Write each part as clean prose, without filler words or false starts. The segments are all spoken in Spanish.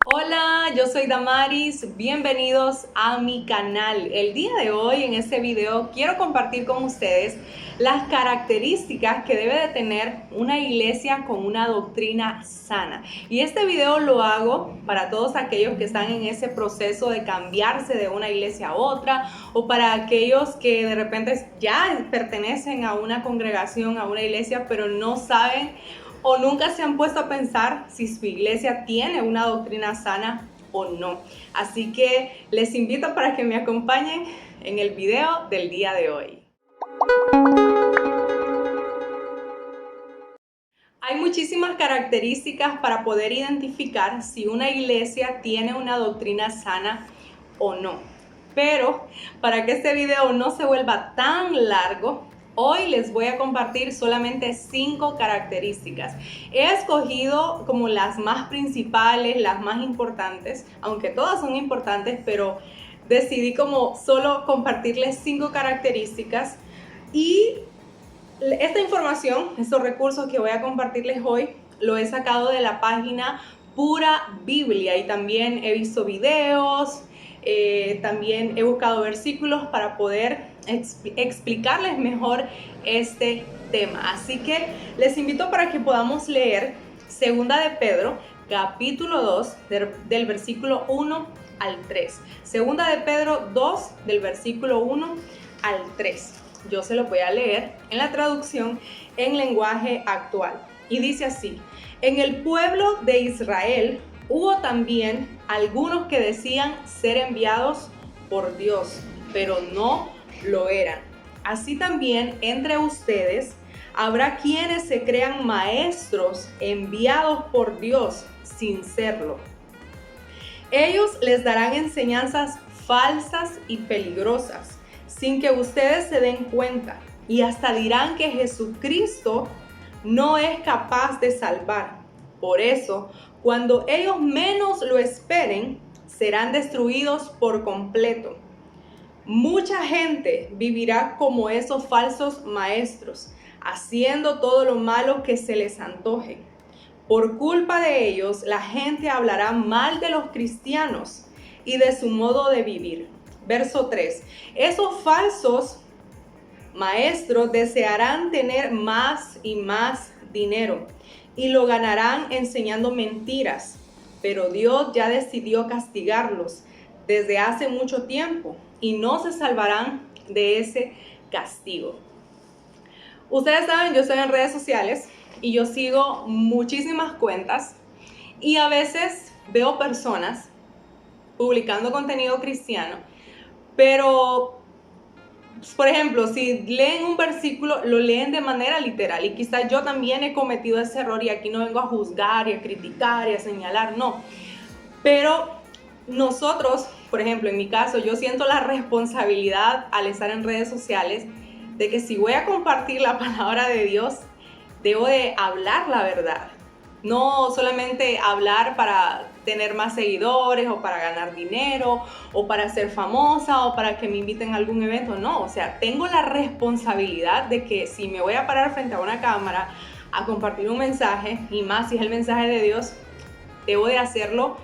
Hola, yo soy Damaris, bienvenidos a mi canal. El día de hoy en este video quiero compartir con ustedes las características que debe de tener una iglesia con una doctrina sana. Y este video lo hago para todos aquellos que están en ese proceso de cambiarse de una iglesia a otra, o para aquellos que de repente ya pertenecen a una congregación, a una iglesia, pero no saben o nunca se han puesto a pensar si su iglesia tiene una doctrina sana o no. Así que les invito para que me acompañen en el video del día de hoy. Hay muchísimas características para poder identificar si una iglesia tiene una doctrina sana o no. Pero para que este video no se vuelva tan largo, hoy les voy a compartir solamente 5 características. He escogido como las más principales, las más importantes, aunque todas son importantes, pero decidí como solo compartirles 5 características. Y esta información, estos recursos que voy a compartirles hoy, lo he sacado de la página Pura Biblia, y también he visto videos, también he buscado versículos para poder explicarles mejor este tema. Así que les invito para que podamos leer Segunda de Pedro, capítulo 2, del versículo 1 al 3. Segunda de Pedro 2, del versículo 1 al 3. Yo se lo voy a leer en la traducción en lenguaje actual. Y dice así: en el pueblo de Israel hubo también algunos que decían ser enviados por Dios, pero no lo eran. Así también entre ustedes habrá quienes se crean maestros enviados por Dios sin serlo. Ellos les darán enseñanzas falsas y peligrosas, sin que ustedes se den cuenta, y hasta dirán que Jesucristo no es capaz de salvar. Por eso, cuando ellos menos lo esperen, serán destruidos por completo. Mucha gente vivirá como esos falsos maestros, haciendo todo lo malo que se les antoje. Por culpa de ellos, la gente hablará mal de los cristianos y de su modo de vivir. Verso 3. Esos falsos maestros desearán tener más y más dinero y lo ganarán enseñando mentiras, pero Dios ya decidió castigarlos desde hace mucho tiempo y no se salvarán de ese castigo. Ustedes saben, yo estoy en redes sociales y yo sigo muchísimas cuentas, y a veces veo personas publicando contenido cristiano, pero por ejemplo, si leen un versículo, lo leen de manera literal, y quizás yo también he cometido ese error, y aquí no vengo a juzgar y a criticar y a señalar, no. Pero nosotros, por ejemplo, en mi caso, yo siento la responsabilidad al estar en redes sociales de que si voy a compartir la palabra de Dios, debo de hablar la verdad. No solamente hablar para tener más seguidores o para ganar dinero o para ser famosa o para que me inviten a algún evento. No, o sea, tengo la responsabilidad de que si me voy a parar frente a una cámara a compartir un mensaje, y más si es el mensaje de Dios, debo de hacerlo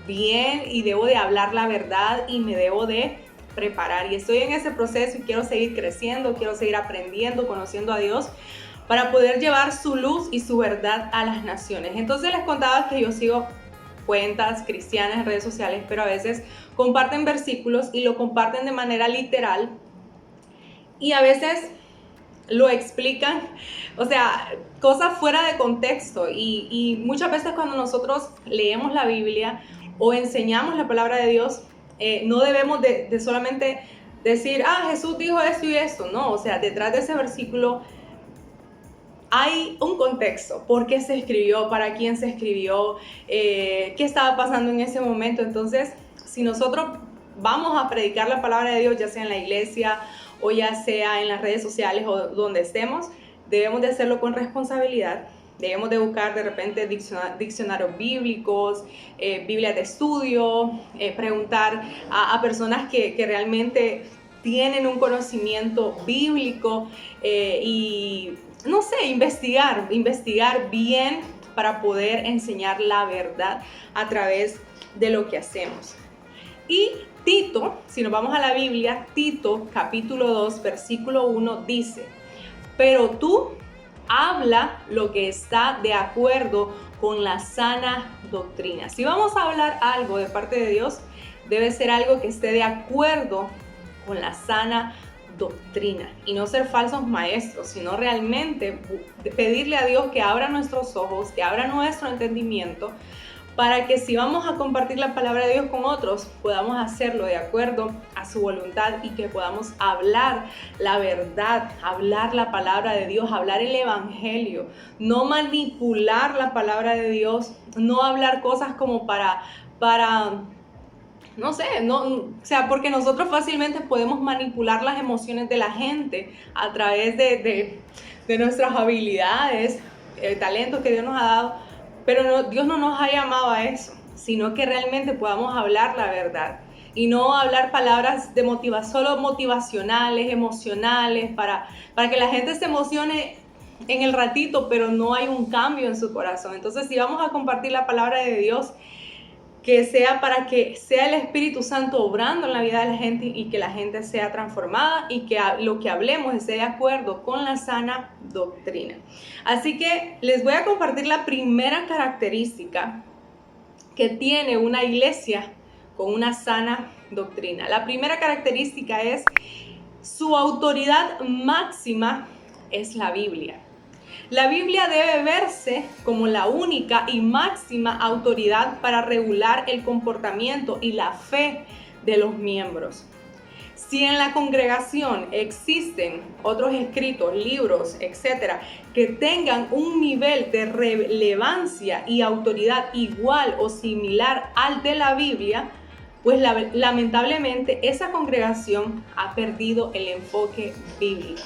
bien y debo de hablar la verdad y me debo de preparar. Y estoy en ese proceso y quiero seguir creciendo, quiero seguir aprendiendo, conociendo a Dios, para poder llevar su luz y su verdad a las naciones. Entonces les contaba que yo sigo cuentas cristianas en redes sociales, pero a veces comparten versículos y lo comparten de manera literal, y a veces lo explican, o sea, cosas fuera de contexto, y muchas veces cuando nosotros leemos la Biblia o enseñamos la palabra de Dios, no debemos de solamente decir, Jesús dijo esto y esto, no, o sea, detrás de ese versículo hay un contexto: por qué se escribió, para quién se escribió, qué estaba pasando en ese momento. Entonces, si nosotros vamos a predicar la palabra de Dios, ya sea en la iglesia o ya sea en las redes sociales o donde estemos, debemos de hacerlo con responsabilidad. Debemos de buscar de repente diccionarios bíblicos, Biblias de estudio, preguntar a personas que realmente tienen un conocimiento bíblico, y no sé, investigar bien para poder enseñar la verdad a través de lo que hacemos. Y Tito, si nos vamos a la Biblia, Tito capítulo 2, versículo 1 dice: pero tú habla lo que está de acuerdo con la sana doctrina. Si vamos a hablar algo de parte de Dios, debe ser algo que esté de acuerdo con la sana doctrina y no ser falsos maestros, sino realmente pedirle a Dios que abra nuestros ojos, que abra nuestro entendimiento, para que si vamos a compartir la palabra de Dios con otros, podamos hacerlo de acuerdo a su voluntad y que podamos hablar la verdad, hablar la palabra de Dios, hablar el evangelio, no manipular la palabra de Dios, no hablar cosas como para no sé, o sea, porque nosotros fácilmente podemos manipular las emociones de la gente a través de nuestras habilidades, talentos que Dios nos ha dado, pero Dios no nos ha llamado a eso, sino que realmente podamos hablar la verdad y no hablar palabras de solo motivacionales, emocionales, para que la gente se emocione en el ratito, pero no hay un cambio en su corazón. Entonces, si vamos a compartir la palabra de Dios, que sea para que sea el Espíritu Santo obrando en la vida de la gente y que la gente sea transformada y que lo que hablemos esté de acuerdo con la sana doctrina. Así que les voy a compartir la primera característica que tiene una iglesia con una sana doctrina. La primera característica es: su autoridad máxima es la Biblia. La Biblia debe verse como la única y máxima autoridad para regular el comportamiento y la fe de los miembros. Si en la congregación existen otros escritos, libros, etcétera, que tengan un nivel de relevancia y autoridad igual o similar al de la Biblia, pues lamentablemente esa congregación ha perdido el enfoque bíblico.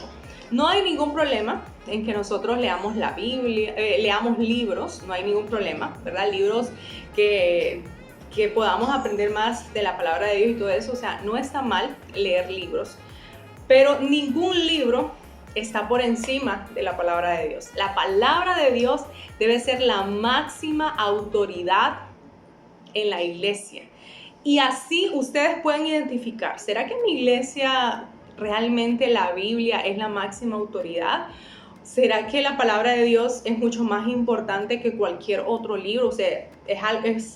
No hay ningún problema en que nosotros leamos la Biblia, leamos libros, no hay ningún problema, ¿verdad? Libros que podamos aprender más de la palabra de Dios y todo eso, o sea, no está mal leer libros, pero ningún libro está por encima de la palabra de Dios. La palabra de Dios debe ser la máxima autoridad en la iglesia. Y así ustedes pueden identificar, ¿será que en mi iglesia realmente la Biblia es la máxima autoridad? ¿Será que la palabra de Dios es mucho más importante que cualquier otro libro? O sea,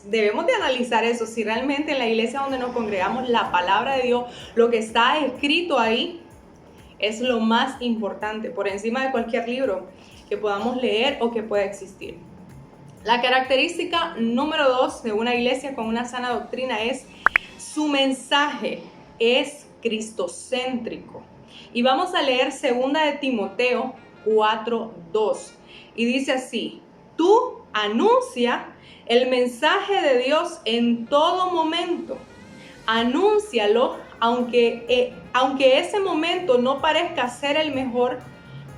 debemos de analizar eso, si realmente en la iglesia donde nos congregamos la palabra de Dios, lo que está escrito ahí, es lo más importante, por encima de cualquier libro que podamos leer o que pueda existir. La característica número 2 de una iglesia con una sana doctrina es: su mensaje es cristocéntrico. Y vamos a leer 2 de Timoteo 4:2 y dice así: tú anuncia el mensaje de Dios en todo momento, anúncialo aunque ese momento no parezca ser el mejor,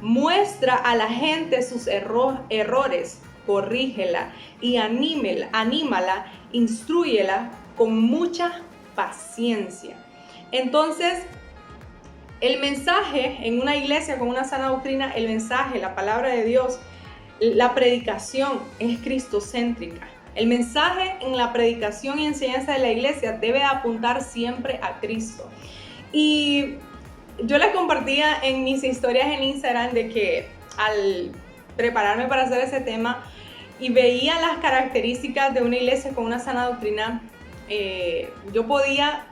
muestra a la gente sus errores, corrígela y anímala, instrúyela con mucha paciencia. Entonces, el mensaje en una iglesia con una sana doctrina, el mensaje, la palabra de Dios, la predicación es cristocéntrica. El mensaje en la predicación y enseñanza de la iglesia debe apuntar siempre a Cristo. Y yo les compartía en mis historias en Instagram de que al prepararme para hacer ese tema y veía las características de una iglesia con una sana doctrina, yo podía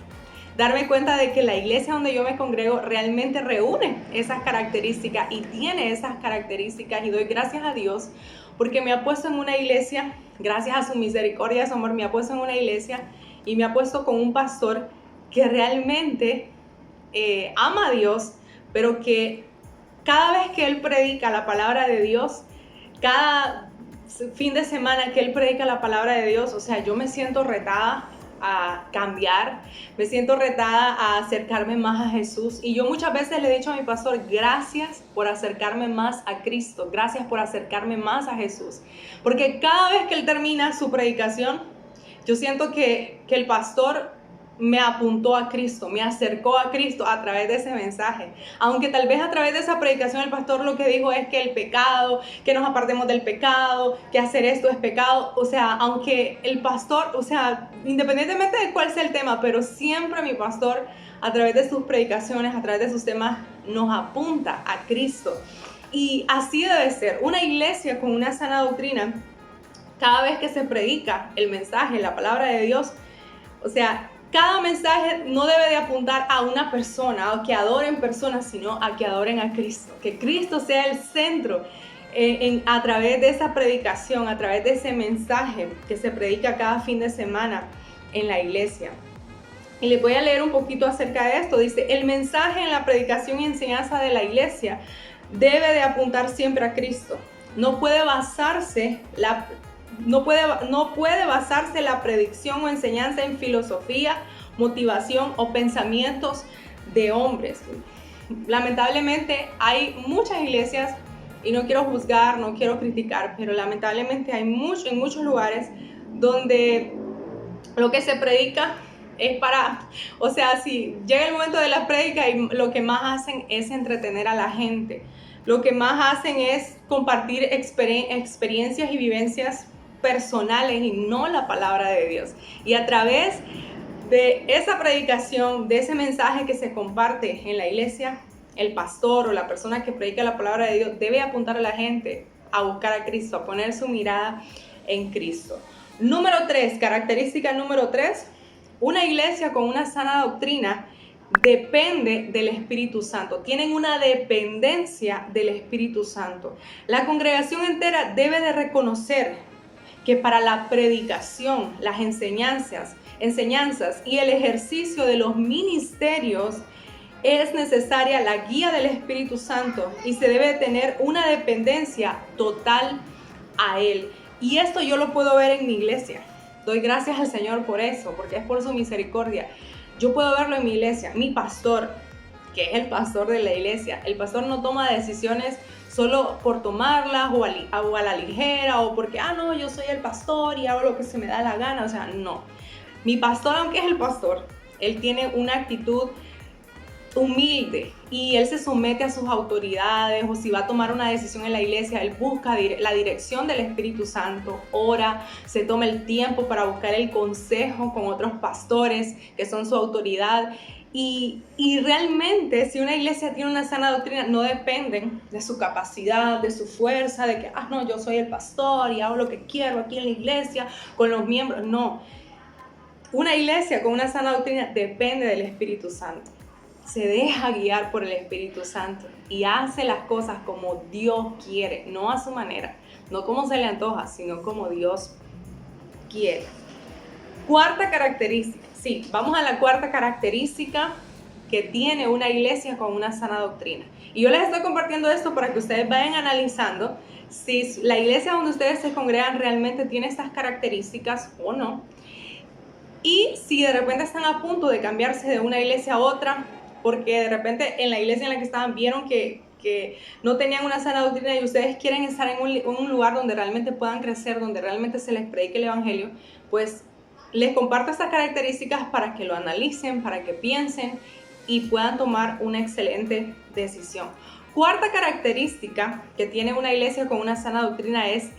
darme cuenta de que la iglesia donde yo me congrego realmente reúne esas características y tiene esas características, y doy gracias a Dios porque me ha puesto en una iglesia, gracias a su misericordia y su amor, me ha puesto en una iglesia y me ha puesto con un pastor que realmente ama a Dios, pero que cada vez que él predica la palabra de Dios, cada fin de semana que él predica la palabra de Dios, o sea, yo me siento retada a cambiar, me siento retada a acercarme más a Jesús. Y yo muchas veces le he dicho a mi pastor: gracias por acercarme más a Cristo, gracias por acercarme más a Jesús, porque cada vez que él termina su predicación, yo siento que el pastor me apuntó a Cristo, me acercó a Cristo a través de ese mensaje. Aunque tal vez a través de esa predicación el pastor lo que dijo es que el pecado, que nos apartemos del pecado, que hacer esto es pecado. O sea, aunque el pastor, o sea, independientemente de cuál sea el tema, pero siempre mi pastor a través de sus predicaciones, a través de sus temas, nos apunta a Cristo. Y así debe ser. Una iglesia con una sana doctrina, cada vez que se predica el mensaje, la palabra de Dios, o sea, cada mensaje no debe de apuntar a una persona o que adoren personas, sino a que adoren a Cristo. Que Cristo sea el centro a través de esa predicación, a través de ese mensaje que se predica cada fin de semana en la iglesia. Y les voy a leer un poquito acerca de esto. Dice, el mensaje en la predicación y enseñanza de la iglesia debe de apuntar siempre a Cristo. No puede basarse la predicción o enseñanza en filosofía, motivación o pensamientos de hombres. Lamentablemente hay muchas iglesias, y no quiero juzgar, no quiero criticar, pero lamentablemente hay en muchos lugares donde lo que se predica es para, o sea, si llega el momento de la prédica y lo que más hacen es entretener a la gente. Lo que más hacen es compartir experiencias y vivencias personales y no la palabra de Dios. Y a través de esa predicación, de ese mensaje que se comparte en la iglesia, el pastor o la persona que predica la palabra de Dios debe apuntar a la gente a buscar a Cristo, a poner su mirada en Cristo. Número 3, característica número 3, una iglesia con una sana doctrina depende del Espíritu Santo, tienen una dependencia del Espíritu Santo. La congregación entera debe de reconocer que para la predicación, las enseñanzas y el ejercicio de los ministerios es necesaria la guía del Espíritu Santo y se debe tener una dependencia total a Él. Y esto yo lo puedo ver en mi iglesia. Doy gracias al Señor por eso, porque es por su misericordia. Yo puedo verlo en mi iglesia. Mi pastor, que es el pastor de la iglesia, el pastor no toma decisiones solo por tomarlas o a la ligera o porque, no, yo soy el pastor y hago lo que se me da la gana. O sea, no. Mi pastor, aunque es el pastor, él tiene una actitud humilde y él se somete a sus autoridades, o si va a tomar una decisión en la iglesia, él busca la dirección del Espíritu Santo, ora, se toma el tiempo para buscar el consejo con otros pastores que son su autoridad. Y realmente, si una iglesia tiene una sana doctrina, no dependen de su capacidad, de su fuerza, de que, no, yo soy el pastor y hago lo que quiero aquí en la iglesia con los miembros. No, una iglesia con una sana doctrina depende del Espíritu Santo. Se deja guiar por el Espíritu Santo y hace las cosas como Dios quiere, no a su manera, no como se le antoja, sino como Dios quiere. Cuarta característica, vamos a la cuarta característica que tiene una iglesia con una sana doctrina. Y yo les estoy compartiendo esto para que ustedes vayan analizando si la iglesia donde ustedes se congregan realmente tiene estas características o no. Y si de repente están a punto de cambiarse de una iglesia a otra, porque de repente en la iglesia en la que estaban vieron que no tenían una sana doctrina y ustedes quieren estar en un lugar donde realmente puedan crecer, donde realmente se les predique el evangelio, pues les comparto estas características para que lo analicen, para que piensen y puedan tomar una excelente decisión. Cuarta característica que tiene una iglesia con una sana doctrina es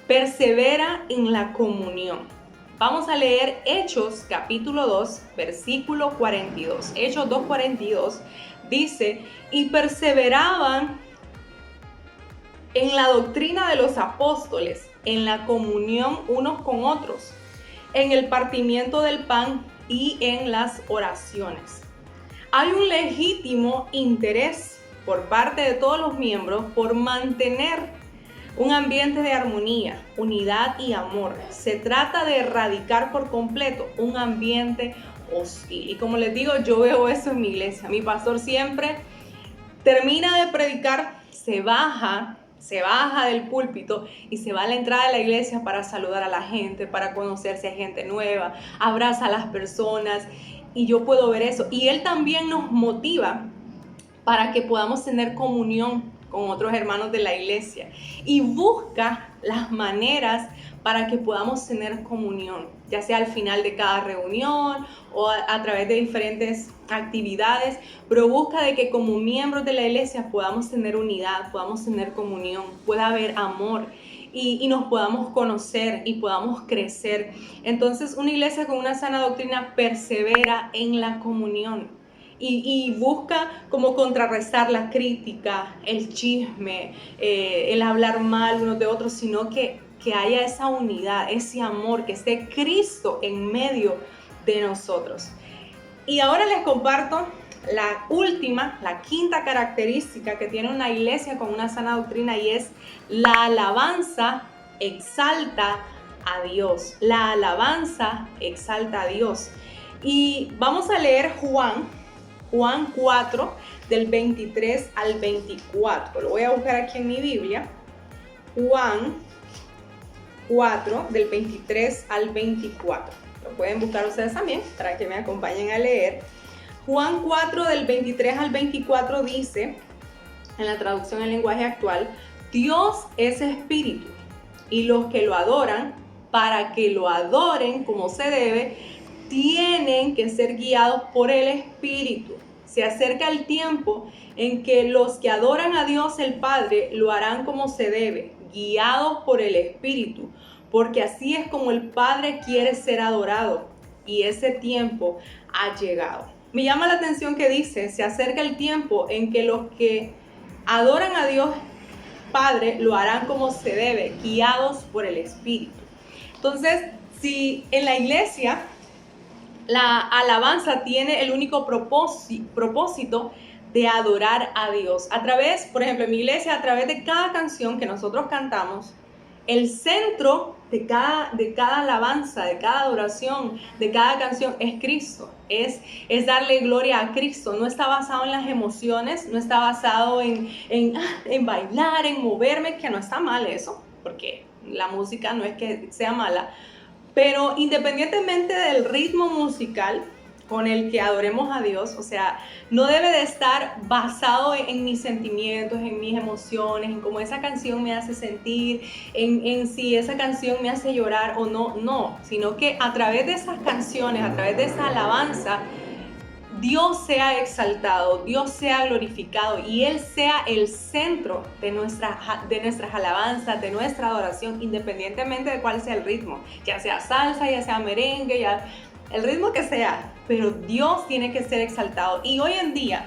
persevera en la comunión. Vamos a leer Hechos capítulo 2, versículo 42. Hechos 2:42 dice, y perseveraban en la doctrina de los apóstoles, en la comunión unos con otros, en el partimiento del pan y en las oraciones. Hay un legítimo interés por parte de todos los miembros por mantener un ambiente de armonía, unidad y amor. Se trata de erradicar por completo un ambiente hostil. Y como les digo, yo veo eso en mi iglesia. Mi pastor siempre termina de predicar, se baja del púlpito y se va a la entrada de la iglesia para saludar a la gente, para conocerse a gente nueva, abraza a las personas y yo puedo ver eso. Y él también nos motiva para que podamos tener comunión con otros hermanos de la iglesia y busca las maneras para que podamos tener comunión, ya sea al final de cada reunión o a través de diferentes actividades, pero busca de que como miembros de la iglesia podamos tener unidad, podamos tener comunión, pueda haber amor y nos podamos conocer y podamos crecer. Entonces, una iglesia con una sana doctrina persevera en la comunión y busca como contrarrestar la crítica, el chisme, el hablar mal unos de otros, sino que haya esa unidad, ese amor, que esté Cristo en medio de nosotros. Y ahora les comparto la última, la quinta característica que tiene una iglesia con una sana doctrina, y es la alabanza exalta a Dios. La alabanza exalta a Dios. Y vamos a leer Juan 4, del 23 al 24. Lo voy a buscar aquí en mi Biblia. Juan 4, del 23 al 24. Lo pueden buscar ustedes también para que me acompañen a leer. Juan 4, del 23 al 24 dice, en la traducción en lenguaje actual: Dios es espíritu, y los que lo adoran, para que lo adoren como se debe, tienen que ser guiados por el Espíritu. Se acerca el tiempo en que los que adoran a Dios el Padre lo harán como se debe, guiados por el Espíritu, porque así es como el Padre quiere ser adorado, y ese tiempo ha llegado. Me llama la atención que dice, se acerca el tiempo en que los que adoran a Dios Padre lo harán como se debe, guiados por el Espíritu. Entonces, si en la iglesia la alabanza tiene el único propósito de adorar a Dios, a través, por ejemplo, en mi iglesia, a través de cada canción que nosotros cantamos, el centro de cada alabanza, de cada adoración, de cada canción es Cristo, es darle gloria a Cristo. No está basado en las emociones, no está basado en bailar, en moverme, que no está mal eso, porque la música no es que sea mala, pero independientemente del ritmo musical con el que adoremos a Dios, o sea, no debe de estar basado en mis sentimientos, en mis emociones, en cómo esa canción me hace sentir, en si esa canción me hace llorar o no, sino que a través de esas canciones, a través de esa alabanza, Dios sea exaltado, Dios sea glorificado y Él sea el centro de nuestras alabanzas, de nuestra adoración, independientemente de cuál sea el ritmo, ya sea salsa, ya sea merengue, ya el ritmo que sea, pero Dios tiene que ser exaltado. Y hoy en día,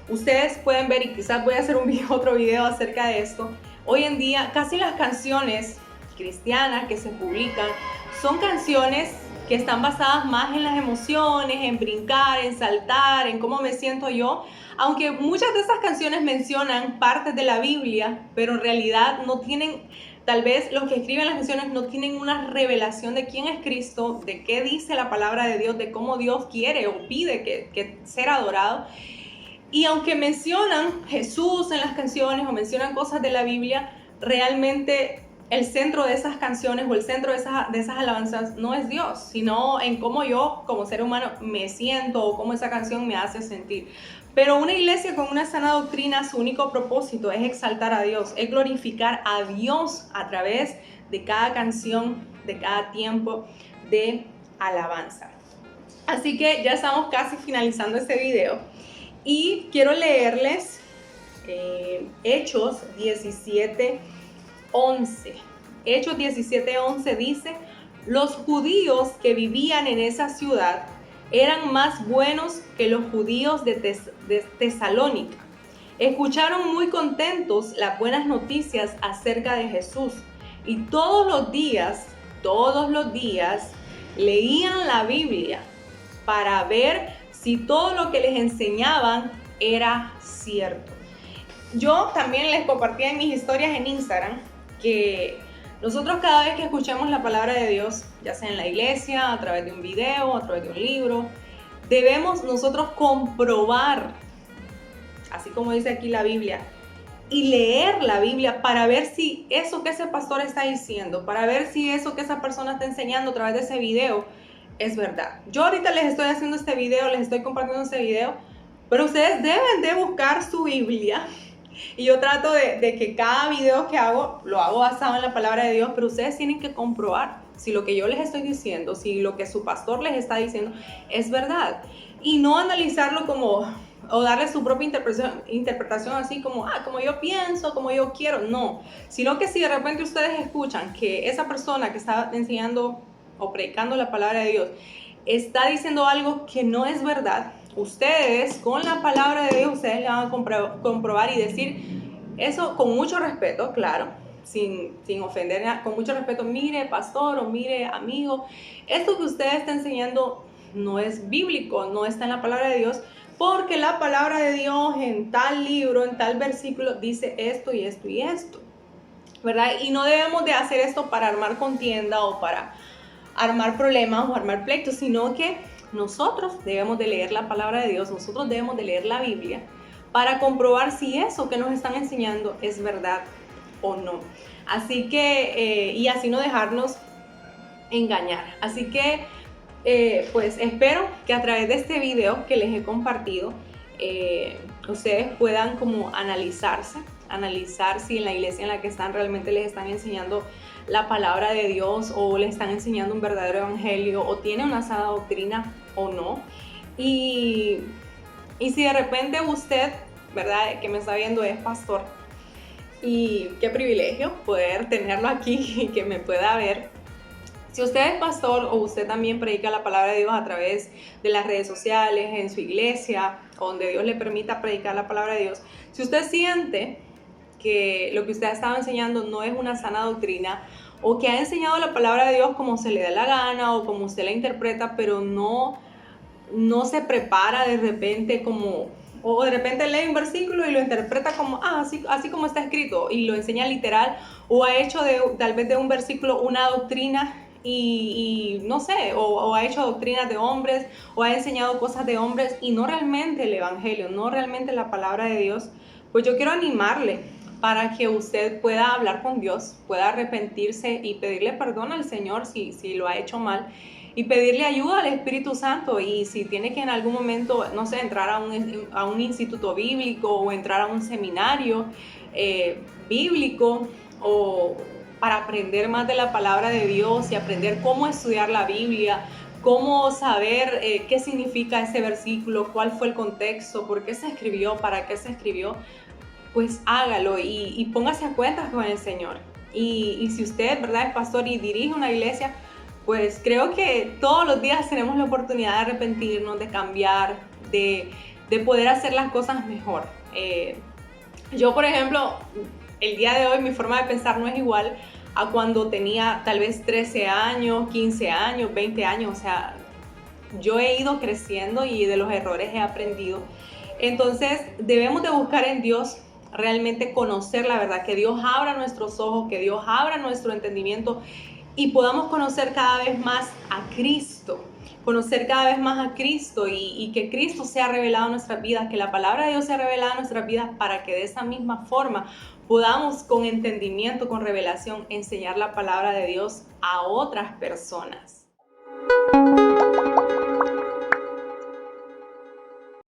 ustedes pueden ver, y quizás voy a hacer otro video acerca de esto, hoy en día casi las canciones cristianas que se publican son canciones que están basadas más en las emociones, en brincar, en saltar, en cómo me siento yo, aunque muchas de esas canciones mencionan partes de la Biblia, pero en realidad no tienen, tal vez los que escriben las canciones no tienen una revelación de quién es Cristo, de qué dice la palabra de Dios, de cómo Dios quiere o pide que ser adorado. Y aunque mencionan Jesús en las canciones o mencionan cosas de la Biblia, realmente el centro de esas canciones o el centro de esas alabanzas no es Dios, sino en cómo yo como ser humano me siento o cómo esa canción me hace sentir. Pero una iglesia con una sana doctrina, su único propósito es exaltar a Dios, es glorificar a Dios a través de cada canción, de cada tiempo de alabanza. Así que ya estamos casi finalizando este video y quiero leerles Hechos 17:11. Hechos 17:11 dice: los judíos que vivían en esa ciudad eran más buenos que los judíos de Tesalónica. Escucharon muy contentos las buenas noticias acerca de Jesús y todos los días leían la Biblia para ver si todo lo que les enseñaban era cierto. Yo también les compartía en mis historias en Instagram que nosotros cada vez que escuchamos la palabra de Dios, ya sea en la iglesia, a través de un video, a través de un libro, debemos nosotros comprobar, así como dice aquí la Biblia, y leer la Biblia para ver si eso que ese pastor está diciendo, para ver si eso que esa persona está enseñando a través de ese video es verdad. Yo ahorita les estoy haciendo este video, les estoy compartiendo este video, pero ustedes deben de buscar su Biblia Y yo trato de que cada video que hago, lo hago basado en la palabra de Dios, pero ustedes tienen que comprobar si lo que yo les estoy diciendo, si lo que su pastor les está diciendo es verdad. Y no analizarlo como, o darle su propia interpretación así como, como yo pienso, como yo quiero, no. Sino que si de repente ustedes escuchan que esa persona que está enseñando o predicando la palabra de Dios está diciendo algo que no es verdad, ustedes con la palabra de Dios, ustedes le van a comprobar y decir eso con mucho respeto, claro, sin ofender, con mucho respeto: mire pastor o mire amigo, esto que usted está enseñando no es bíblico, no está en la palabra de Dios, porque la palabra de Dios en tal libro, en tal versículo dice esto y esto y esto, ¿verdad? Y no debemos de hacer esto para armar contienda o para armar problemas o armar pleitos, sino que nosotros debemos de leer la palabra de Dios, nosotros debemos de leer la Biblia para comprobar si eso que nos están enseñando es verdad o no. Así que, y así no dejarnos engañar. Así que, pues espero que a través de este video que les he compartido, ustedes puedan como analizar si en la iglesia en la que están realmente les están enseñando la palabra de Dios o les están enseñando un verdadero evangelio o tiene una sana doctrina o no. Y si de repente usted, ¿verdad?, que me está viendo es pastor, y qué privilegio poder tenerlo aquí y que me pueda ver. Si usted es pastor o usted también predica la palabra de Dios a través de las redes sociales, en su iglesia, donde Dios le permita predicar la palabra de Dios, si usted siente que lo que usted ha estado enseñando no es una sana doctrina, o que ha enseñado la palabra de Dios como se le da la gana o como usted la interpreta, pero no se prepara de repente como, o de repente lee un versículo y lo interpreta como, así como está escrito, y lo enseña literal, o ha hecho tal vez de un versículo una doctrina y no sé, o ha hecho doctrinas de hombres, o ha enseñado cosas de hombres y no realmente el evangelio, no realmente la palabra de Dios, pues yo quiero animarle para que usted pueda hablar con Dios, pueda arrepentirse y pedirle perdón al Señor si lo ha hecho mal, y pedirle ayuda al Espíritu Santo. Y si tiene que en algún momento, no sé, entrar a un instituto bíblico o entrar a un seminario bíblico, o para aprender más de la palabra de Dios y aprender cómo estudiar la Biblia, cómo saber qué significa ese versículo, cuál fue el contexto, por qué se escribió, para qué se escribió, pues hágalo y póngase a cuentas con el Señor. Y si usted, ¿verdad?, es pastor y dirige una iglesia, pues creo que todos los días tenemos la oportunidad de arrepentirnos, de cambiar, de poder hacer las cosas mejor. Yo, por ejemplo, el día de hoy mi forma de pensar no es igual a cuando tenía tal vez 13 años, 15 años, 20 años. O sea, yo he ido creciendo y de los errores he aprendido. Entonces debemos de buscar en Dios realmente conocer la verdad, que Dios abra nuestros ojos, que Dios abra nuestro entendimiento y podamos conocer cada vez más a Cristo, y que Cristo sea revelado en nuestras vidas, que la palabra de Dios sea revelada en nuestras vidas, para que de esa misma forma podamos con entendimiento, con revelación, enseñar la palabra de Dios a otras personas.